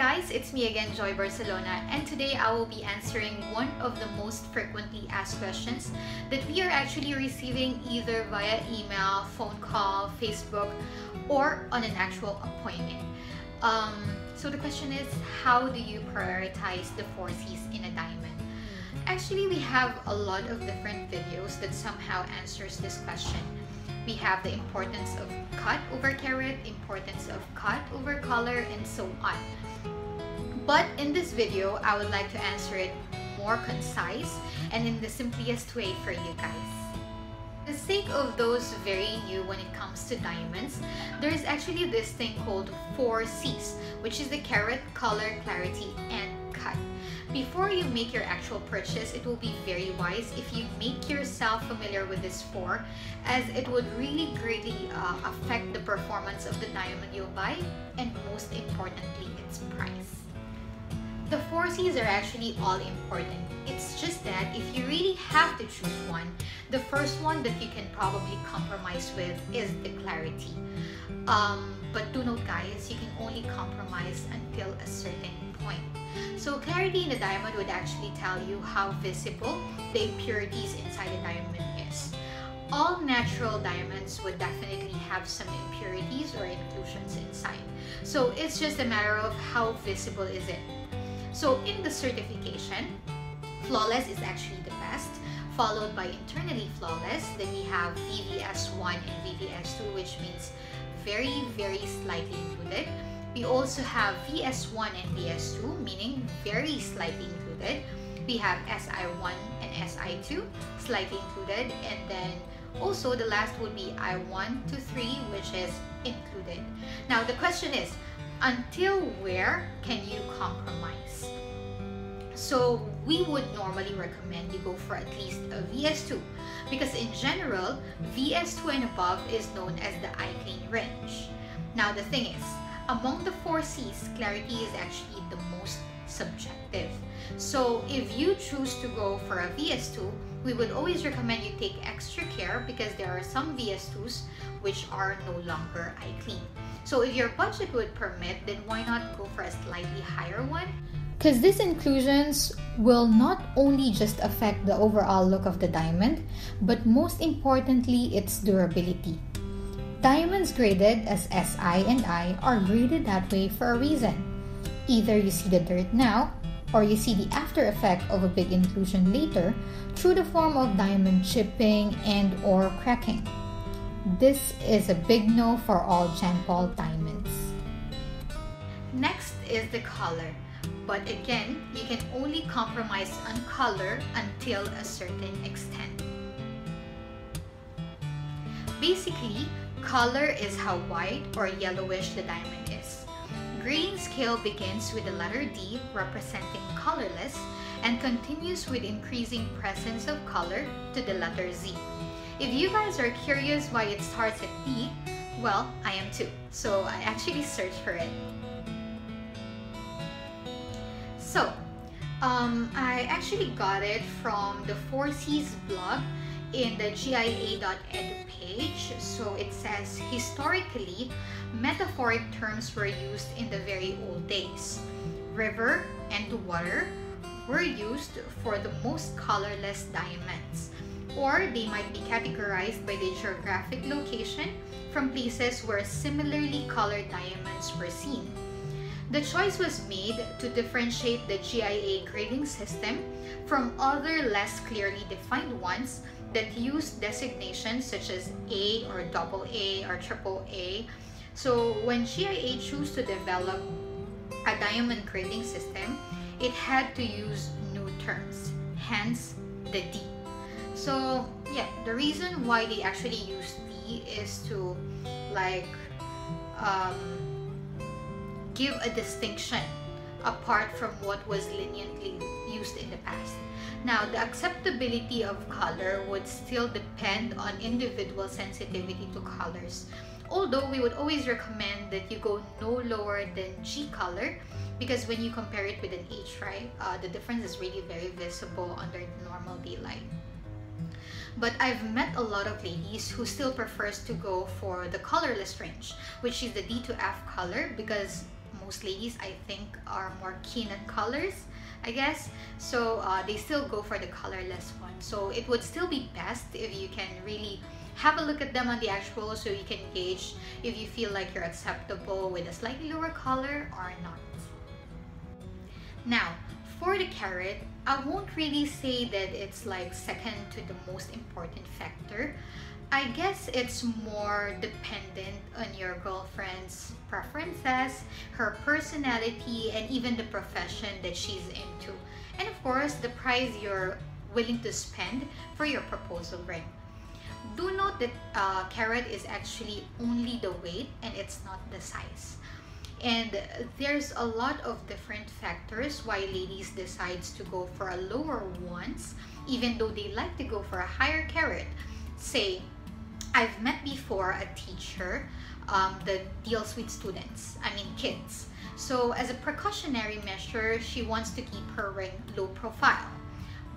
guys, it's me again, Joy Barcelona, and today I will be answering one of the most frequently asked questions that we are actually receiving either via email, phone call, Facebook, or on an actual appointment. So the question is, how do you prioritize the 4Cs in a diamond? Actually, we have a lot of different videos that somehow answers this question. We have the importance of cut over carat, importance of cut over color, and so on. But in this video, I would like to answer it more concise and in the simplest way for you guys. For the sake of those very new when it comes to diamonds, there is actually this thing called 4Cs, which is the carat, color, clarity, and cut. Before you make your actual purchase, it will be very wise if you make yourself familiar with this 4, as it would really greatly affect the performance of the diamond you'll buy, and most importantly, its price. The 4Cs are actually all important. It's just that if you really have to choose one, the first one that you can probably compromise with is the clarity. But do note guys, you can only compromise until a certain point. So clarity in a diamond would actually tell you how visible the impurities inside a diamond is. All natural diamonds would definitely have some impurities or inclusions inside. So it's just a matter of how visible is it. So in the certification, flawless is actually the best, followed by internally flawless. Then we have VVS1 and VVS2, which means very, very slightly included. We also have VS1 and VS2, meaning very slightly included. We have SI1 and SI2, slightly included. And then also the last would be I1 to 3, which is included. Now the question is, until where can you compromise? So we would normally recommend you go for at least a VS2, because in general, VS2 and above is known as the eye clean range. Now the thing is, among the 4Cs, clarity is actually the most subjective. So if you choose to go for a VS2, we would always recommend you take extra care, because there are some VS2s which are no longer eye clean. So if your budget would permit, then why not go for a slightly higher one? Because these inclusions will not only just affect the overall look of the diamond, but most importantly, its durability. Diamonds graded as SI and I are graded that way for a reason. Either you see the dirt now, or you see the after effect of a big inclusion later through the form of diamond chipping and or cracking. This is a big no for all JannPaul diamonds. Next is the color. But again, you can only compromise on color until a certain extent. Basically, color is how white or yellowish the diamond is. Grading scale begins with the letter D representing colorless and continues with increasing presence of color to the letter Z. If you guys are curious why it starts at D, well, I am too. So I actually searched for it. So, I actually got it from the 4Cs blog in the GIA.edu page. So it says, historically, metaphoric terms were used in the very old days. River and water were used for the most colorless diamonds, or they might be categorized by the geographic location from places where similarly colored diamonds were seen. The choice was made to differentiate the GIA grading system from other less clearly defined ones that use designations such as A or AA or AAA. So when GIA chose to develop a diamond grading system, it had to use new terms, hence the D. So yeah, the reason why they actually use D is to give a distinction apart from what was leniently used in the past. Now, the acceptability of color would still depend on individual sensitivity to colors. Although we would always recommend that you go no lower than G color, because when you compare it with an H, right, the difference is really very visible under normal daylight. But I've met a lot of ladies who still prefers to go for the colorless range, which is the D to F color, because most ladies, I think, are more keen on colors, I guess. So they still go for the colorless one. So it would still be best if you can really have a look at them on the actual, so you can gauge if you feel like you're acceptable with a slightly lower color or not. Now, for the carrot, I won't really say that it's like second to the most important factor. I guess it's more dependent on your girlfriend's preferences, her personality, and even the profession that she's into. And of course, the price you're willing to spend for your proposal ring. Do note that carrot is actually only the weight and it's not the size. And there's a lot of different factors why ladies decides to go for a lower ones, even though they like to go for a higher carrot. Say, I've met before a teacher that deals with students, I mean kids. So as a precautionary measure, she wants to keep her ring low profile.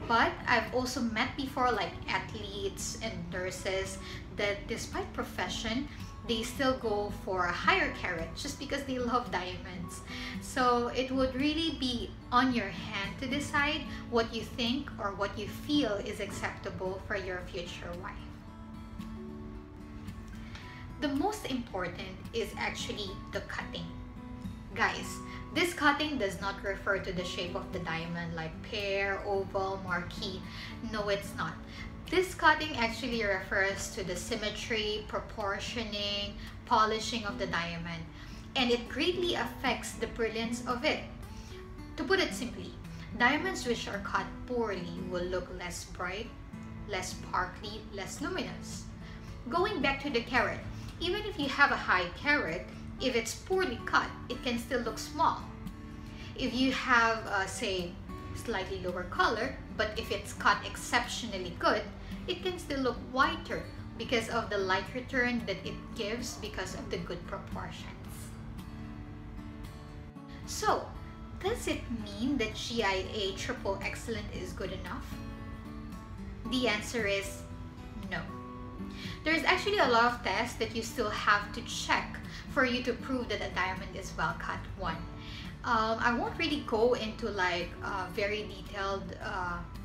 But I've also met before like athletes and nurses that despite profession, they still go for a higher carat just because they love diamonds. So it would really be on your hand to decide what you think or what you feel is acceptable for your future wife. The most important is actually the cutting. Guys, this cutting does not refer to the shape of the diamond like pear, oval, marquee. No, it's not. This cutting actually refers to the symmetry, proportioning, polishing of the diamond, and it greatly affects the brilliance of it. To put it simply, diamonds which are cut poorly will look less bright, less sparkly, less luminous. Going back to the carat, even if you have a high carat, if it's poorly cut, it can still look small. If you have, say, slightly lower color, but if it's cut exceptionally good, it can still look whiter because of the light return that it gives because of the good proportions. So, does it mean that GIA Triple Excellent is good enough? The answer is no. There's actually a lot of tests that you still have to check for you to prove that a diamond is well cut. One, I won't really go into like a very detailed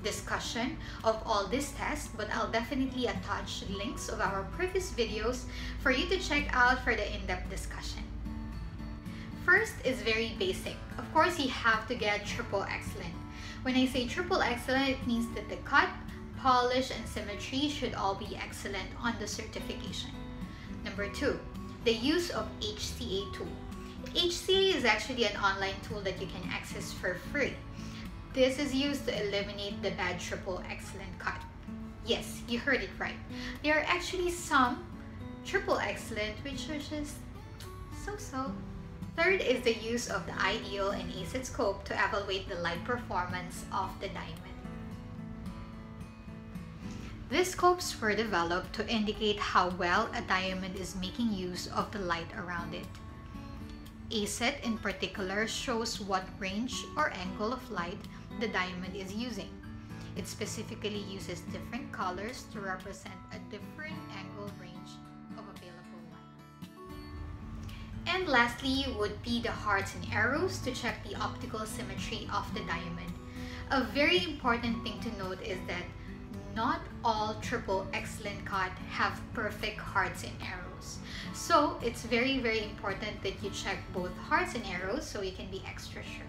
discussion of all these tests, but I'll definitely attach links of our previous videos for you to check out for the in-depth discussion. First is very basic. Of course, you have to get Triple Excellent. When I say Triple Excellent, it means that the cut, polish, and symmetry should all be excellent on the certification. Number two, the use of HCA tool. HCA is actually an online tool that you can access for free. This is used to eliminate the bad Triple Excellent cut. Yes, you heard it right. There are actually some Triple Excellent which are just so-so. Third is the use of the ideal and ASET scope to evaluate the light performance of the diamond. These scopes were developed to indicate how well a diamond is making use of the light around it. ASET in particular shows what range or angle of light the diamond is using. It specifically uses different colors to represent a different angle range of available light. And lastly would be the hearts and arrows to check the optical symmetry of the diamond. A very important thing to note is that not all Triple Excellent cut have perfect hearts and arrows. So it's very, very important that you check both hearts and arrows so you can be extra sure.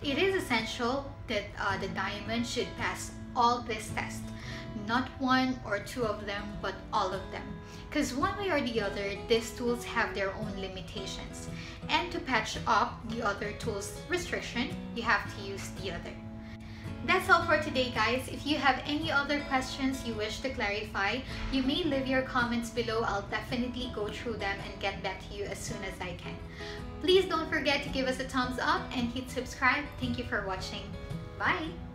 It is essential that the diamond should pass all this tests. Not one or two of them, but all of them. Because one way or the other, these tools have their own limitations. And to patch up the other tool's restriction, you have to use the other. That's all for today, guys. If you have any other questions you wish to clarify, you may leave your comments below. I'll definitely go through them and get back to you as soon as I can. Please don't forget to give us a thumbs up and hit subscribe. Thank you for watching. Bye!